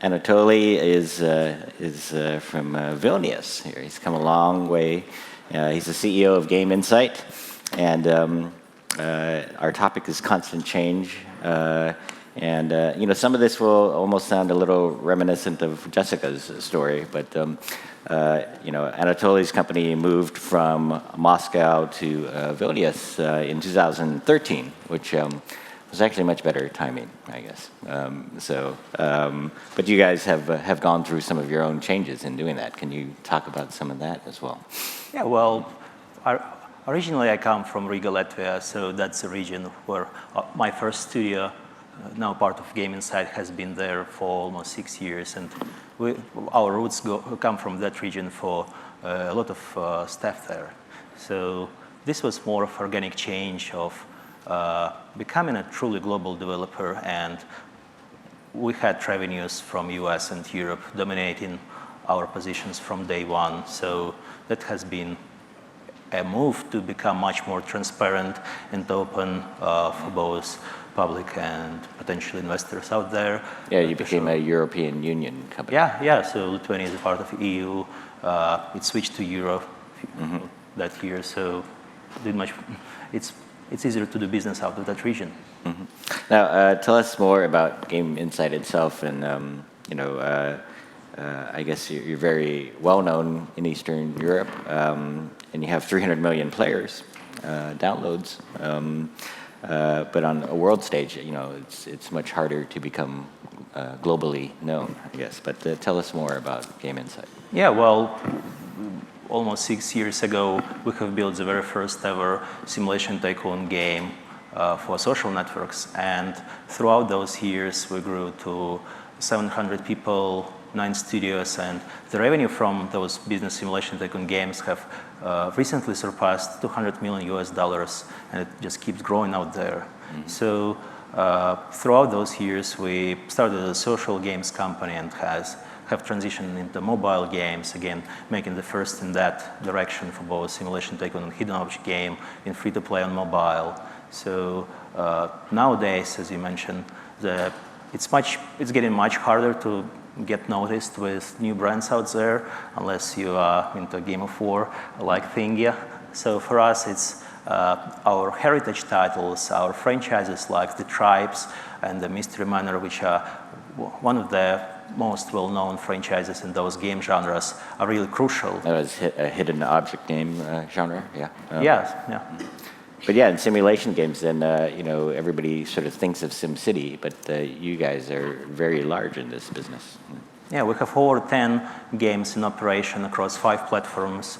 Anatoly is from Vilnius here. He's come a long way. He's the CEO of Game Insight, and our topic is constant change. Some of this will almost sound a little reminiscent of Jessica's story, but Anatoly's company moved from Moscow to Vilnius in 2013, which was actually much better timing, I guess. But you guys have gone through some of your own changes in doing that. Can you talk about some of that as well? Yeah, well, originally I come from Riga, Latvia, so that's the region where my first studio, now part of Game Insight, has been there for almost 6 years, and our roots come from that region for a lot of staff there. So this was more of organic change of becoming a truly global developer, and we had revenues from US and Europe dominating our positions from day one. So that has been a move to become much more transparent and open for both public and potential investors out there. Yeah, you became a European Union company. Yeah. So Lithuania is a part of EU. It switched to Euro that year, so it's easier to do business out of that region. Now, tell us more about Game Insight itself, and I guess you're very well known in Eastern Europe, and you have 300 million players, downloads. But on a world stage, it's much harder to become globally known, I guess. But tell us more about Game Insight. Yeah, well, almost 6 years ago, we have built the very first ever simulation tycoon game for social networks. And throughout those years, we grew to 700 people, 9 studios, and the revenue from those business simulation tycoon games have recently surpassed $200 million, and it just keeps growing out there. So throughout those years, we started a social games company and have transitioned into mobile games, again, making the first in that direction for both simulation tycoon and hidden object game in free-to-play on mobile. So nowadays, as you mentioned, it's getting much harder to get noticed with new brands out there, unless you are into Game of War like Thingia. So for us, it's our heritage titles, our franchises like The Tribes and the Mystery Manor, which are one of the most well-known franchises in those game genres, are really crucial. That was a hidden object game genre, yeah. Yes, yeah. But yeah, in simulation games, then everybody sort of thinks of SimCity, but you guys are very large in this business. Yeah, we have over 10 games in operation across 5 platforms,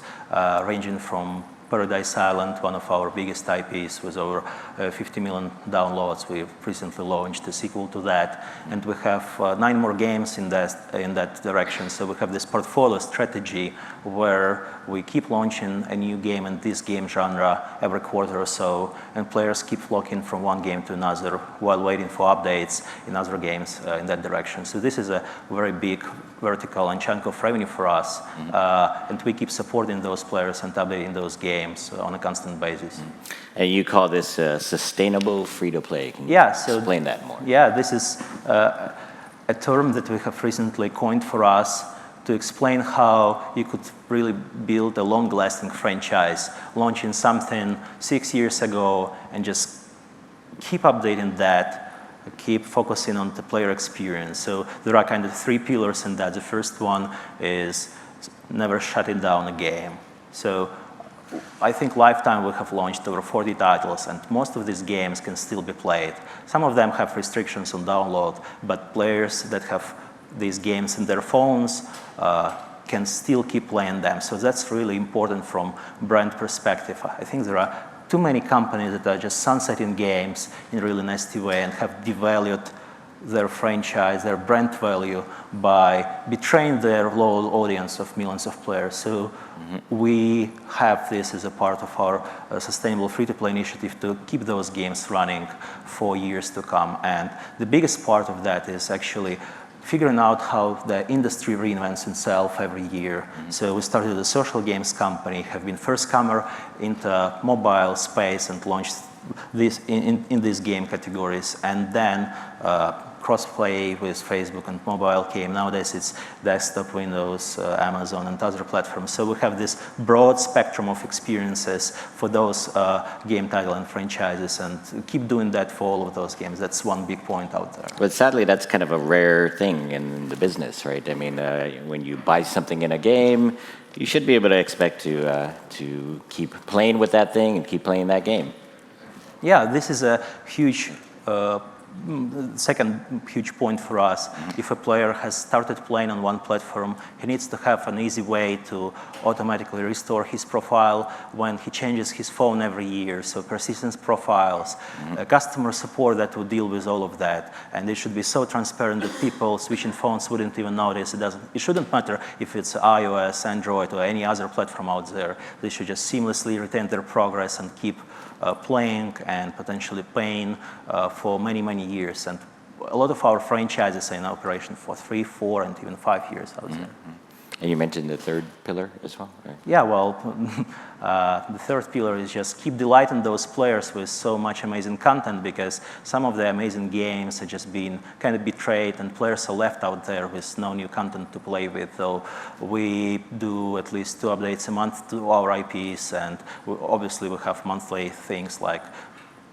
ranging from Paradise Island, one of our biggest IPs with over 50 million downloads. We've recently launched a sequel to that, and we have 9 more games in that direction. So we have this portfolio strategy where we keep launching a new game in this game genre every quarter or so, and players keep flocking from one game to another while waiting for updates in other games in that direction. So this is a very big vertical and chunk of revenue for us, and we keep supporting those players and updating those games on a constant basis. And you call this sustainable free-to-play. Can you explain that more? Yeah, this is a term that we have recently coined for us to explain how you could really build a long-lasting franchise, launching something 6 years ago and just keep updating that, keep focusing on the player experience. So there are kind of 3 pillars in that. The first one is never shutting down a game. So I think lifetime we have launched over 40 titles, and most of these games can still be played. Some of them have restrictions on download, but players that have these games in their phones can still keep playing them. So that's really important from brand perspective. I think there are too many companies that are just sunsetting games in a really nasty way and have devalued their franchise, their brand value, by betraying their loyal audience of millions of players. So we have this as a part of our sustainable free-to-play initiative to keep those games running for years to come. And the biggest part of that is actually figuring out how the industry reinvents itself every year. So we started a social games company, have been first comer into mobile space and launched this in these game categories, and then cross-play with Facebook and mobile came. Nowadays it's desktop, Windows, Amazon, and other platforms. So we have this broad spectrum of experiences for those game title and franchises, and keep doing that for all of those games. That's one big point out there. But sadly, that's kind of a rare thing in the business, right? I mean, when you buy something in a game, you should be able to expect to keep playing with that thing and keep playing that game. Yeah, this is a huge second huge point for us. If a player has started playing on one platform, he needs to have an easy way to automatically restore his profile when he changes his phone every year. So persistence profiles, customer support that would deal with all of that. And it should be so transparent that people switching phones wouldn't even notice. It shouldn't matter if it's iOS, Android, or any other platform out there. They should just seamlessly retain their progress and keep playing and potentially paying for many, many years. And a lot of our franchises are in operation for 3, 4, and even 5 years out there. And you mentioned the third pillar as well, right? Yeah, well, the third pillar is just keep delighting those players with so much amazing content, because some of the amazing games are just being kind of betrayed and players are left out there with no new content to play with. So we do at least 2 updates a month to our IPs, and obviously we have monthly things like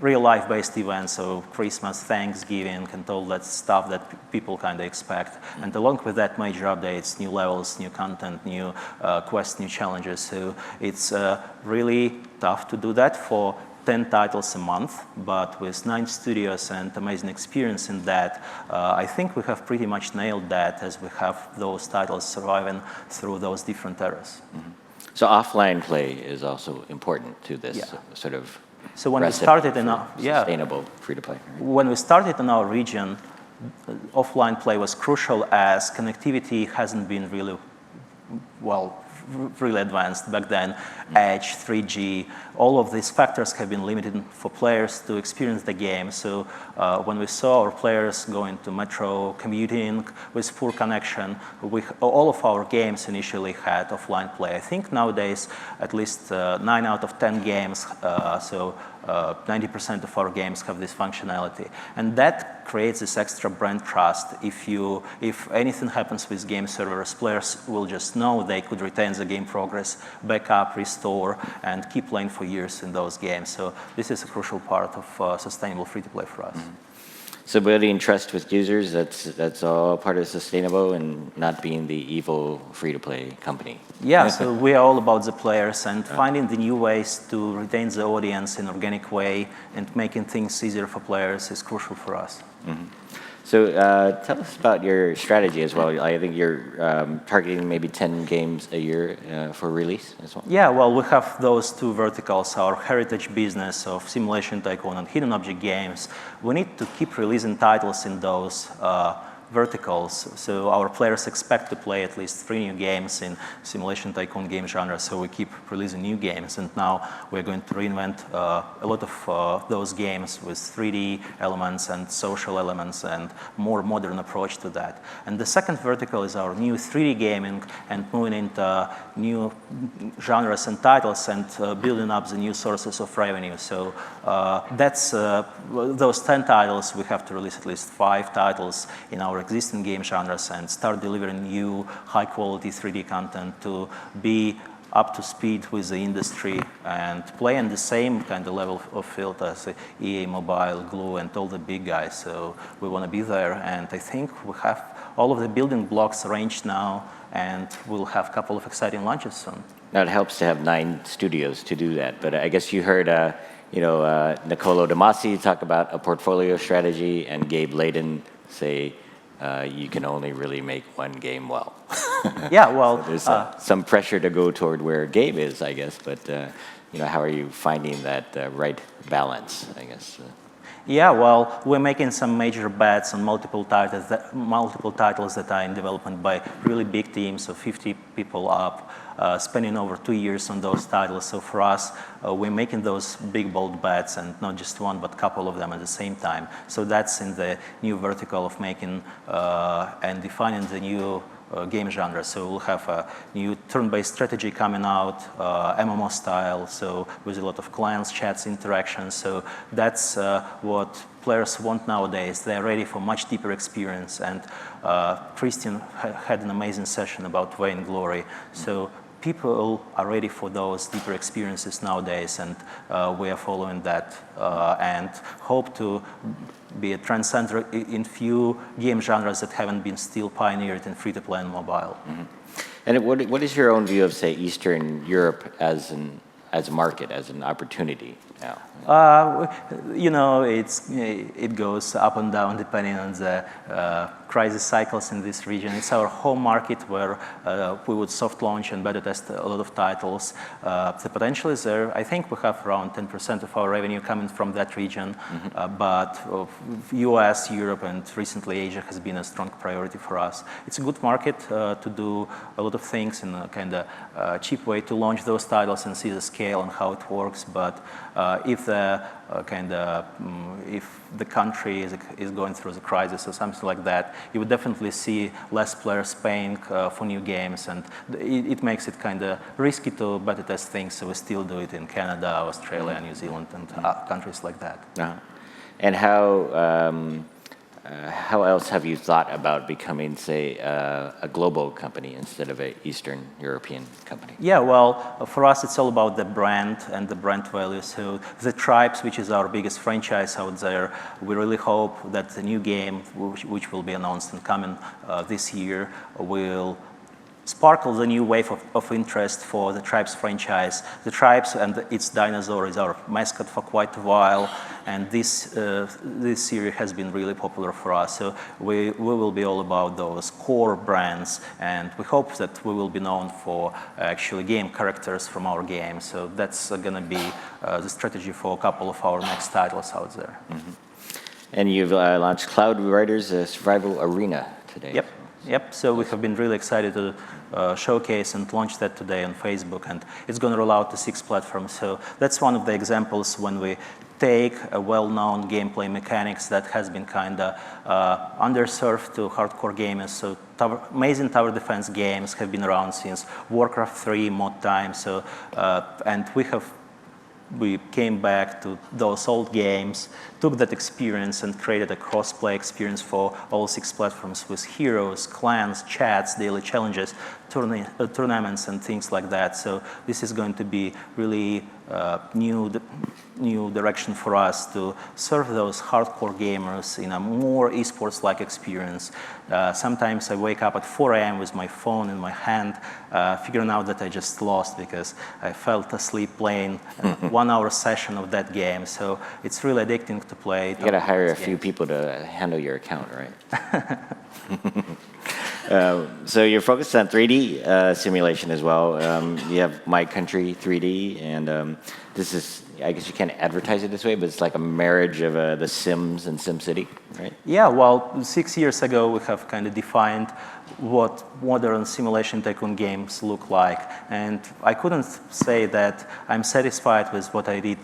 real-life based events, so Christmas, Thanksgiving, and all that stuff that people kind of expect. And along with that, major updates, new levels, new content, new quests, new challenges. So it's really tough to do that for 10 titles a month, but with 9 studios and amazing experience in that, I think we have pretty much nailed that, as we have those titles surviving through those different eras. So offline play is also important to this sort of. So when we started in sustainable free-to-play. Right? When we started in our region, offline play was crucial, as connectivity hasn't been really really advanced back then. Edge, 3G, all of these factors have been limited for players to experience the game. So when we saw our players going to metro commuting with poor connection, all of our games initially had offline play. I think nowadays at least 9 out of 10 games, 90% of our games have this functionality. And that creates this extra brand trust. If anything happens with game servers, players will just know they could retain the game progress, back up, restore, and keep playing for years in those games. So this is a crucial part of sustainable free-to-play for us. So building trust with users, that's all part of sustainable and not being the evil free-to-play company. Yeah, so we are all about the players, and finding the new ways to retain the audience in an organic way and making things easier for players is crucial for us. So tell us about your strategy as well. I think you're targeting maybe 10 games a year for release as well. Yeah, well, we have those 2 verticals, our heritage business of Simulation Tycoon and hidden object games. We need to keep releasing titles in those verticals. So our players expect to play at least 3 new games in Simulation Tycoon game genre, so we keep releasing new games. And now we're going to reinvent a lot of those games with 3D elements and social elements and more modern approach to that. And the second vertical is our new 3D gaming and moving into new genres and titles and building up the new sources of revenue. So that's those 10 titles. We have to release at least 5 titles in our existing game genres and start delivering new high-quality 3D content to be up to speed with the industry and play in the same kind of level of field as EA Mobile, Glue, and all the big guys. So we want to be there, and I think we have all of the building blocks arranged now, and we'll have a couple of exciting launches soon. Now it helps to have 9 studios to do that, but I guess you heard Nicolo De Masi talk about a portfolio strategy, and Gabe Layden say you can only really make one game well. Yeah, well, so there's some pressure to go toward where Gabe is, I guess. But how are you finding that right balance, I guess? Yeah, well, we're making some major bets on multiple titles that are in development by really big teams of 50 people up, spending over 2 years on those titles. So for us, we're making those big, bold bets, and not just one, but a couple of them at the same time. So that's in the new vertical of making and defining the new game genre. So we'll have a new turn-based strategy coming out, MMO style, so with a lot of clients, chats, interactions. So that's what players want nowadays. They're ready for much deeper experience. And Christian had an amazing session about Vainglory. So people are ready for those deeper experiences nowadays, and we are following that and hope to be a trendsetter in few game genres that haven't been still pioneered in free-to-play and mobile. And what is your own view of, say, Eastern Europe as a market, as an opportunity now? You know, it goes up and down depending on the crisis cycles in this region. It's our home market where we would soft launch and beta test a lot of titles. The potential is there. I think we have around 10% of our revenue coming from that region, but US, Europe, and recently Asia has been a strong priority for us. It's a good market to do a lot of things in a kind of cheap way to launch those titles and see the scale and how it works. But if the country is going through the crisis or something like that, you would definitely see less players paying for new games, and it makes it kind of risky to beta test things. So we still do it in Canada, Australia, New Zealand, and countries like that. And how else have you thought about becoming, say, a global company instead of an Eastern European company? Yeah, well, for us, it's all about the brand and the brand value. So the Tribes, which is our biggest franchise out there, we really hope that the new game, which will be announced and coming this year, will sparkle the new wave of interest for the Tribes franchise. The Tribes and its dinosaur is our mascot for quite a while, and this series has been really popular for us. So we will be all about those core brands, and we hope that we will be known for actually game characters from our game. So that's going to be the strategy for a couple of our next titles out there. And you've launched Cloud Riders Survival Arena today. Yep, so we have been really excited to showcase and launch that today on Facebook, and it's going to roll out to 6 platforms. So that's one of the examples when we take a well-known gameplay mechanics that has been kind of underserved to hardcore gamers. So amazing tower defense games have been around since Warcraft 3 mod time. So and we came back to those old games, took that experience and created a cross-play experience for all 6 platforms with heroes, clans, chats, daily challenges, tournaments, and things like that. So this is going to be really new direction for us to serve those hardcore gamers in a more esports-like experience. Sometimes I wake up at 4 a.m. with my phone in my hand, figuring out that I just lost because I fell asleep playing a 1-hour session of that game. So it's really addicting to play. You got to hire a few people to handle your account, right? So you're focused on 3D simulation as well. You have My Country 3D, and this is, I guess you can't advertise it this way, but it's like a marriage of The Sims and SimCity, right? Yeah, well, 6 years ago, we have kind of defined what modern simulation tycoon games look like. And I couldn't say that I'm satisfied with what I did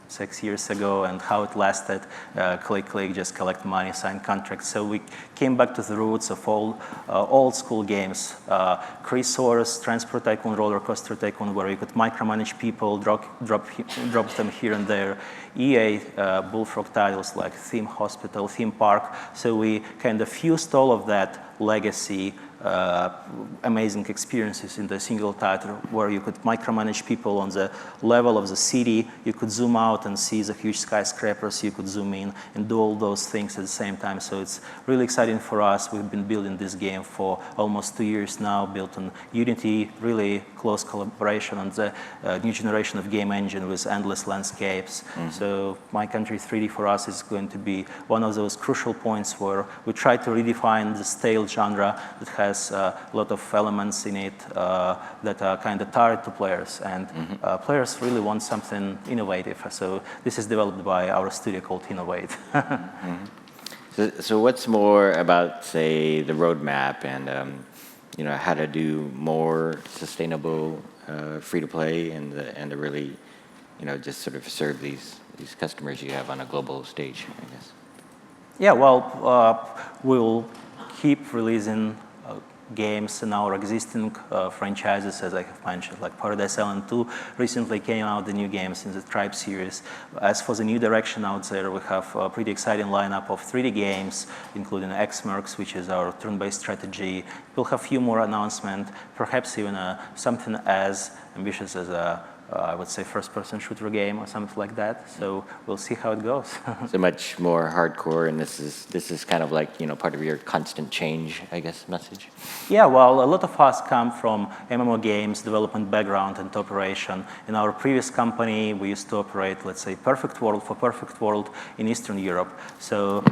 6 years ago and how it lasted, click, just collect money, sign contracts. So we came back to the roots of all old school games. Chrysaorus, Transport Tycoon, Roller Coaster Tycoon, where you could micromanage people, drop them here and there. EA Bullfrog titles like Theme Hospital, Theme Park. So we kind of fused all of that legacy amazing experiences in the single title where you could micromanage people on the level of the city. You could zoom out and see the huge skyscrapers. You could zoom in and do all those things at the same time. So it's really exciting for us. We've been building this game for almost 2 years now, built on Unity, really close collaboration on the new generation of game engine with endless landscapes. So My Country 3D for us is going to be one of those crucial points where we try to redefine the stale genre that has a lot of elements in it that are kind of tired to players, and players really want something innovative. So this is developed by our studio called Innovate. So what's more about, say, the roadmap and how to do more sustainable free-to-play and to really just sort of serve these customers you have on a global stage, I guess? Yeah, well, we'll keep releasing games in our existing franchises, as I have mentioned, like Paradise Island 2 recently came out, the new games in the Tribe series. As for the new direction out there, we have a pretty exciting lineup of 3D games, including Xmercs, which is our turn-based strategy. We'll have a few more announcements, perhaps even something as ambitious as a I would say first-person shooter game or something like that. So we'll see how it goes. So much more hardcore, and this is kind of like, you know, part of your constant change, I guess, message. Yeah, well, a lot of us come from MMO games development background and operation. In our previous company, we used to operate, let's say, Perfect World in Eastern Europe. So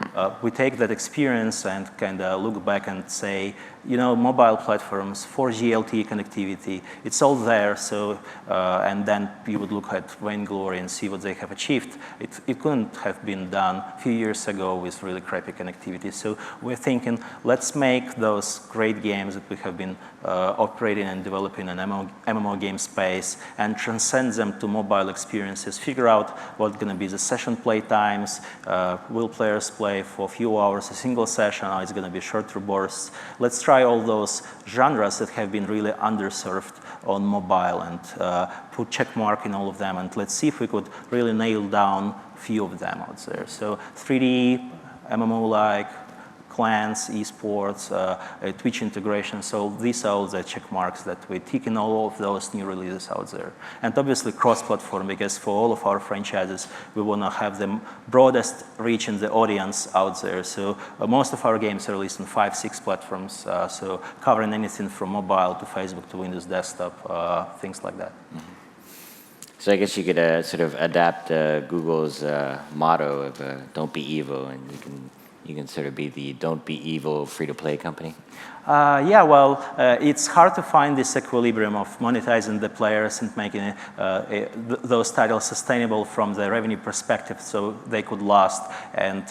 we take that experience and kind of look back and say, you know, mobile platforms, 4G LTE connectivity, it's all there. So, and then you would look at Vainglory and see what they have achieved. It couldn't have been done a few years ago with really crappy connectivity. So we're thinking, let's make those great games that we have been operating and developing in MMO game space and transcend them to mobile experiences, figure out what's going to be the session play times, will players play for a few hours a single session, or it's going to be shorter bursts. Let's try all those genres that have been really underserved on mobile and put check mark in all of them, and let's see if we could really nail down a few of them out there. So 3D, MMO-like, clans, esports, Twitch integration. So these are all the check marks that we tick in all of those new releases out there. And obviously cross-platform, because for all of our franchises, we want to have the broadest reach in the audience out there. So most of our games are released on 5-6 platforms, so covering anything from mobile to Facebook to Windows desktop, things like that. Mm-hmm. So I guess you could sort of adapt Google's motto of "Don't be evil," and you can sort of be the "Don't be evil" free-to-play company. Yeah, well, it's hard to find this equilibrium of monetizing the players and making those titles sustainable from the revenue perspective, so they could last, and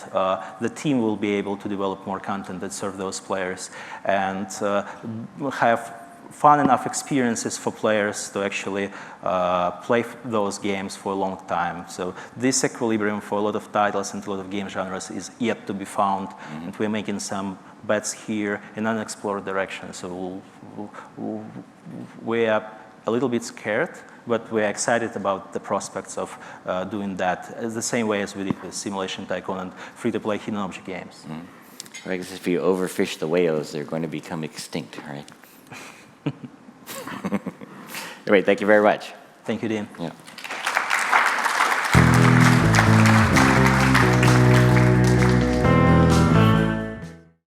the team will be able to develop more content that serve those players and have fun enough experiences for players to actually play those games for a long time. So this equilibrium for a lot of titles and a lot of game genres is yet to be found, and we're making some bets here in unexplored directions. So we are a little bit scared, but we're excited about the prospects of doing that the same way as we did with Simulation Tycoon and free-to-play hidden object games. Well, I guess if you overfish the whales, they're going to become extinct, right? Anyway, thank you very much. Thank you, Dean. Yeah.